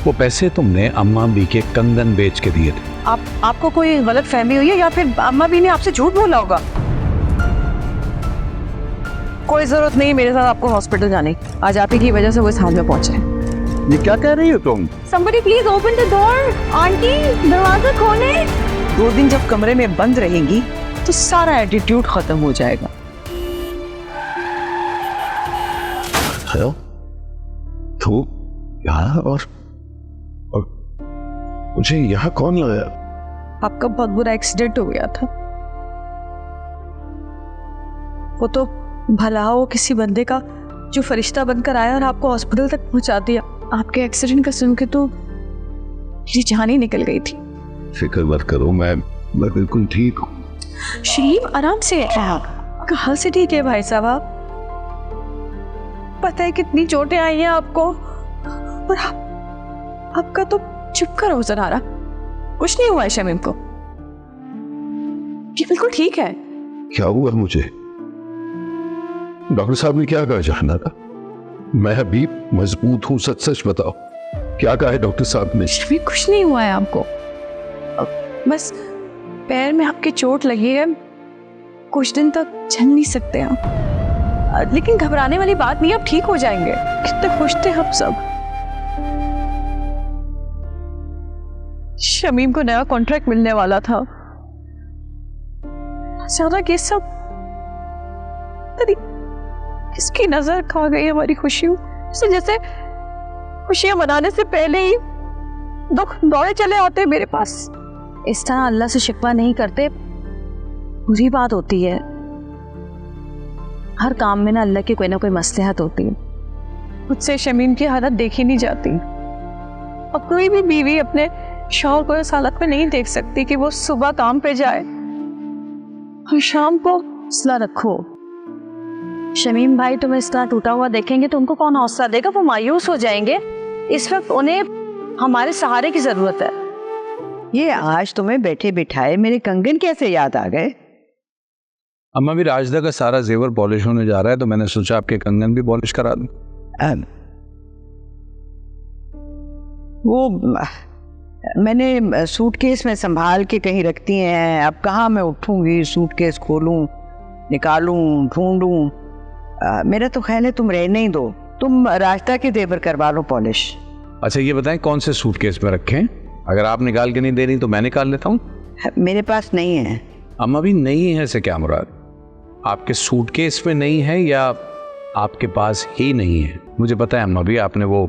वो पैसे तुमने अम्मा बी के कंगन बेच के दिए थे। आपको कोई गलत फहमी हुई है या फिर अम्मा बी ने आपसे झूठ बोला होगा? कोई जरूरत नहीं मेरे साथ आपको हॉस्पिटल जाने की। आज आप ही की वजह से वो इस हाल में पहुंचे हैं। ये क्या कह रही हो तुम? Somebody please open the door. Aunty दरवाजा खोले। 2 दिन जब कमरे में बंद रहेंगी तो सारा एटीट्यूड खत्म हो जाएगा। हेलो तो यहाँ और मुझे यहाँ कौन लगाया? आपका बहुत बुरा एक्सीडेंट हो गया था। वो तो भला हो किसी बंदे का जो फरिश्ता बनकर आया और आपको हॉस्पिटल तक पहुंचा दिया। आपके एक्सीडेंट का सुन के तो मेरी जान ही निकल गई थी। फिक्र मत करो, मैं बिल्कुल ठीक हूँ। शरीफ आराम से है। कहाँ से ठीक है भाई साहब? आप पता है कितनी चोटें आई हैं आपको, और आपका तो चुप कर नजर आ रहा। कुछ नहीं हुआ है शमीम को, ये बिल्कुल ठीक है। क्या हुआ मुझे? डॉक्टर साहब ने क्या कहा जानना था? मैं अभी मजबूत हूँ, सच सच बताओ क्या कहा है डॉक्टर साहब ने? शमीम कुछ नहीं हुआ है आपको, बस पैर में आपके चोट लगी है, कुछ दिन तक चल नहीं सकते आप, लेकिन घबराने वाली बात नहीं, आप ठीक हो जाएंगे। कितने खुश थे हम सब। शमीम को नया कॉन्ट्रैक्ट मिलने वाला था, अचानक ये सब किसकी नजर खा गई हमारी खुशियों से। जैसे खुशियां मनाने से पहले ही दुख दौड़े चले आते मेरे पास। इस तरह अल्लाह से शिकवा नहीं करते, बुरी बात होती है। हर काम में ना अल्लाह की कोई ना कोई मसलहत होती है। मुझसे शमीम की हालत देखी नहीं जाती, और कोई भी बीवी अपने शौहर को इस हालत में नहीं देख सकती कि वो सुबह काम पे जाए और शाम को हौसला रखो। शमीम भाई तुम्हें इस तरह टूटा हुआ देखेंगे तो उनको कौन हौसला देगा? वो मायूस हो जाएंगे। इस वक्त उन्हें हमारे सहारे की जरूरत है। ये आज तुम्हें बैठे बिठाए मेरे कंगन कैसे याद आ गए? अम्मा भी राजदा का सारा जेवर पॉलिश होने जा रहा है, तो मैंने सोचा आपके कंगन भी पॉलिश करा दूं। वो मैंने सूटकेस में संभाल के कहीं रखती हैं। अब कहाँ मैं उठूंगी, सूटकेस खोलूं, निकालूं, ढूंढूं। मेरा तो ख्याल है तुम रहने ही दो, तुम रास्ता के देवर करवा लो पॉलिश। अच्छा ये बताएं कौन से सूटकेस में रखें? अगर आप निकाल के नहीं दे रही तो मैं निकाल लेता हूँ। मेरे पास नहीं है। अम्मा भी नहीं है से क्या मुराद? आपके सूटकेस में नहीं है या आपके पास ही नहीं है? मुझे पता है अम्मा भी, आपने वो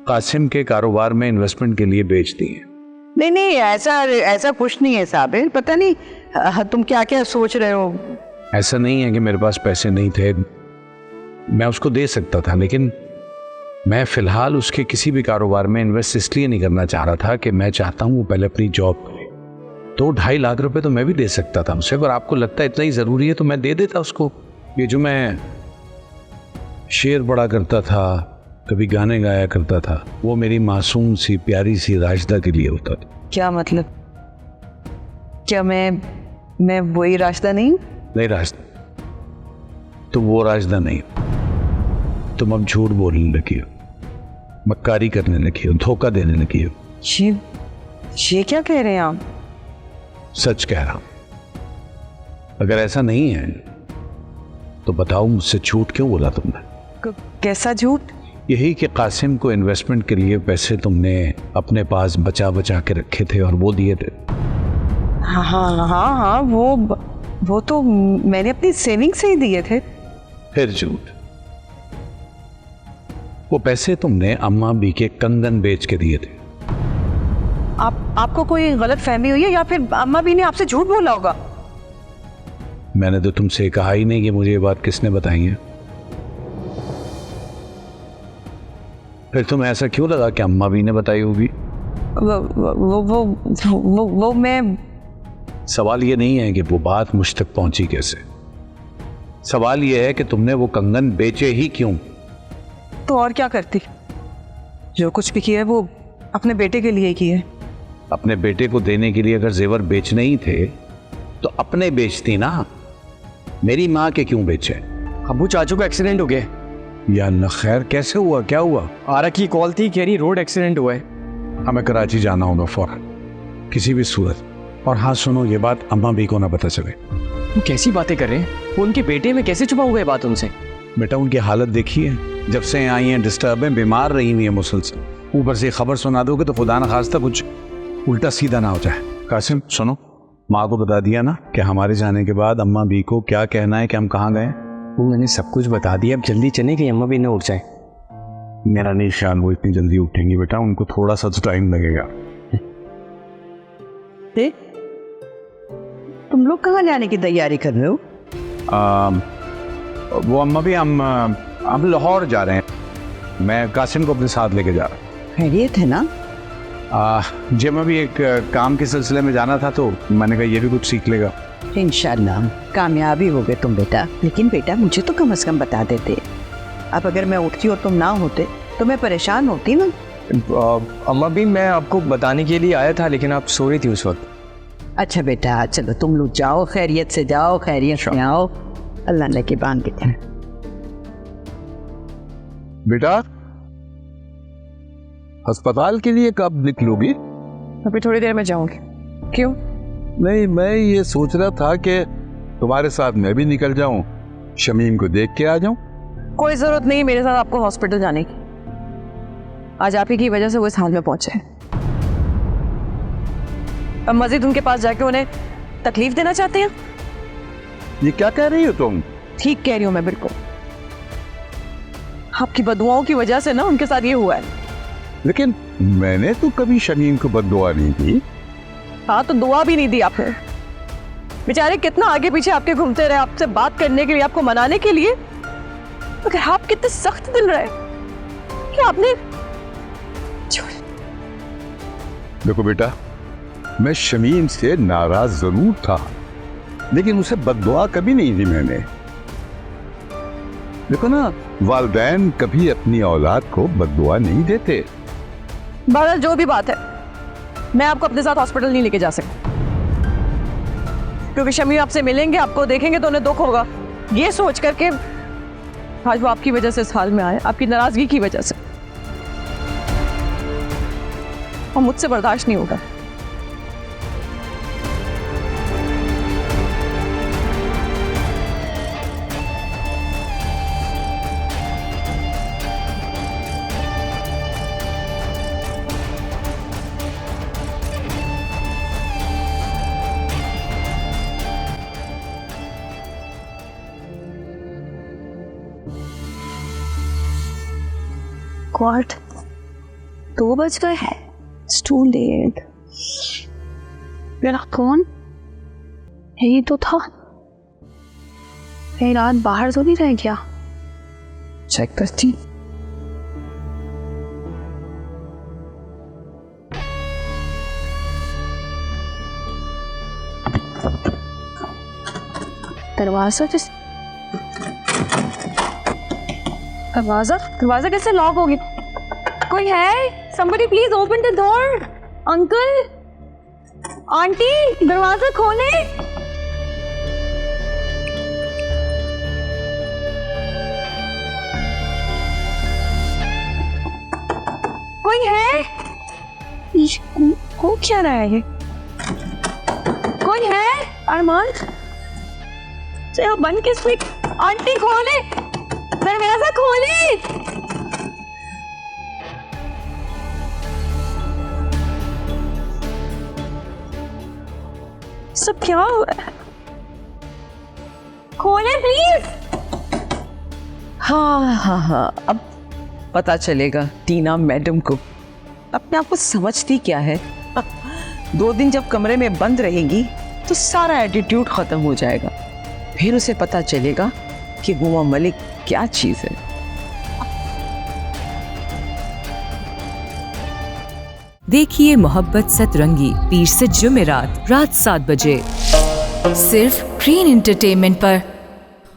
कासिम के कारोबार में इन्वेस्टमेंट के लिए बेच दी है। नहीं नहीं, ऐसा कुछ नहीं है साबिर। पता नहीं तुम क्या क्या सोच रहे हो। ऐसा नहीं है कि मेरे पास पैसे नहीं थे, मैं उसको दे सकता था, लेकिन मैं फिलहाल उसके किसी भी कारोबार में इन्वेस्ट इसलिए नहीं करना चाह रहा था कि मैं चाहता हूँ वो पहले अपनी जॉब करे। 2-2.5 लाख रुपए तो मैं भी दे सकता था उसे, अगर आपको लगता है इतना ही ज़रूरी है तो मैं दे देता उसको। ये जो मैं शेर पढ़ा करता था, कभी गाने गाया करता था, वो मेरी मासूम सी प्यारी सी राजदा के लिए होता था। क्या मतलब? क्या मैं वही राजदा नहीं? नहीं राजदा, तुम वो राजदा नहीं। तुम अब झूठ बोलने लगी हो, मक्कारी करने लगी हो, धोखा देने लगी हो। ये क्या कह रहे हैं आप? सच कह रहा हूं। अगर ऐसा नहीं है तो बताओ मुझसे झूठ क्यों बोला तुमने? कैसा झूठ? यही कि कासिम को इन्वेस्टमेंट के लिए पैसे तुमने अपने पास बचा बचा के रखे थे और वो दिए थे। हाँ, वो तो मैंने अपनी सेविंग से ही दिए थे। फिर झूठ। वो पैसे तुमने अम्मा बी के कंगन बेच के दिए थे। आपको कोई गलत फहमी हुई है या फिर अम्मा बी ने आपसे झूठ बोला होगा? मैंने तो तुमसे कहा ही नहीं कि मुझे ये बात किसने बताई है। फिर तुम्हें ऐसा क्यों लगा कि अम्मा बी ने बताई होगी? वो मैं सवाल ये नहीं है कि वो बात मुझ तक पहुंची कैसे, सवाल ये है कि तुमने वो कंगन बेचे ही क्यों? तो और क्या करती? जो कुछ भी किया है वो अपने बेटे के लिए ही किया है। अपने बेटे को देने के लिए अगर जेवर बेचने ही थे तो अपने बेचती ना, मेरी माँ के क्यों बेचे? अब्बू चाचू का एक्सीडेंट हो गया, या अल्लाह, खैर कैसे हुआ, क्या हुआ? आरा की कॉल थी, कह रही रोड एक्सीडेंट हुआ है। हमें कराची जाना होगा फौरन, किसी भी सूरत। और हाँ सुनो, ये बात अम्मा भी को ना पता चले। वो कैसी बातें कर रहे हैं? वो उनके बेटे में कैसे छुपा हुआ है बात उनसे? बेटा उनकी हालत देखिए, जब से आई हैं डिस्टर्ब हैं, बीमार रही हुई है मुसलसल। ऊपर से खबर सुना दोगे तो खुदा न खास्ता कुछ उल्टा सीधा ना हो जाए। कासिम सुनो, माँ को बता दिया ना कि हमारे जाने के बाद अम्मा बी को क्या कहना है कि हम कहाँ गए? वो मैंने सब कुछ बता दिया, अब जल्दी चले कि अम्मा भी न उठ जाए। मेरा नहीं ख्याल वो इतनी जल्दी उठेंगी बेटा, उनको थोड़ा सा तो टाइम लगेगा। तुम लोग कहाँ जाने की तैयारी कर रहे हो? वो अम्मा भी हम लाहौर जा रहे हैं। मैं कासिम को अपने साथ लेके जा रहा हूँ। खैरियत है ना? जी मैं भी एक काम के सिलसिले में जाना था, तो मैंने कहा ये भी कुछ सीख लेगा। इंशाल्लाह कामयाबी होगे तुम बेटा। लेकिन बेटा मुझे तो कम से कम बता देते। अब अगर मैं उठती और तुम ना होते तो मैं परेशान होती ना। अम्मा भी मैं आपको बताने के लिए आया था, लेकिन आप सो रही थी उस वक्त। अच्छा बेटा चलो तुम लोग जाओ, खैरियत से जाओ, खैरियत से आओ, अल्लाह ने के बांध के जाए। बेटा अस्पताल के लिए कब निकलोगी? अभी थोड़ी देर में जाऊंगी। क्यों? नहीं, मैं ये सोच रहा था कि तुम्हारे साथ मैं भी निकल जाऊं, शमीम को देख के आ जाऊं। कोई जरूरत नहीं मेरे साथ आपको हॉस्पिटल जाने की। आज आप ही की वजह से वो इस हाल में पहुंचे हैं। अब मजीद उनके पास जाके उन्हें तकलीफ देना चाहते हैं? ये क्या कह रही हो तुम? ठीक कह रही हूं मैं, बिल्कुल। आपकी बदुआओं की वजह से ना उनके साथ ये हुआ है। लेकिन मैंने तो कभी शमीम को बद्दुआ नहीं दी। हाँ तो दुआ भी नहीं दी आपने। बेचारे कितना आगे पीछे आपके घूमते रहे, आपसे बात करने के लिए, आपको मनाने के लिए। मगर आप कितने सख्त दिल रहे कि आपने। देखो बेटा, मैं शमीम से नाराज जरूर था, लेकिन उसे बद्दुआ कभी नहीं दी मैंने। देखो ना, वालिदैन कभी अपनी औलाद को बद्दुआ नहीं देते। बहरहाल जो भी बात है, मैं आपको अपने साथ हॉस्पिटल नहीं लेके जा सकती, क्योंकि शमीम आपसे मिलेंगे, आपको देखेंगे तो उन्हें दुख होगा। ये सोच करके आज वो आपकी वजह से इस हाल में आए, आपकी नाराजगी की वजह से, और मुझसे बर्दाश्त नहीं होगा। गॉड, 2 बज गए हैं। It's too late. मेरा फोन यही तो था, कहीं रात बाहर तो नहीं रह गया। चेक करती। दरवाजा कैसे लॉक हो गया? कोई है? Somebody please open the door. Uncle, aunty, दरवाजा खोले। कोई है? हो क्या रहा है ये? कोई है? अरमान से बंद किसने? आंटी खोले, दरवाजा खोले। सब क्या हो रहा है? खोले प्लीज। हाँ, अब पता चलेगा टीना मैडम को अपने आप को समझती क्या है। 2 दिन जब कमरे में बंद रहेगी तो सारा एटीट्यूड खत्म हो जाएगा, फिर उसे पता चलेगा कि गुमा मलिक क्या चीज है। देखिए मोहब्बत सतरंगी पीर से जुमेरात रात 7 बजे सिर्फ ग्रीन एंटरटेनमेंट पर।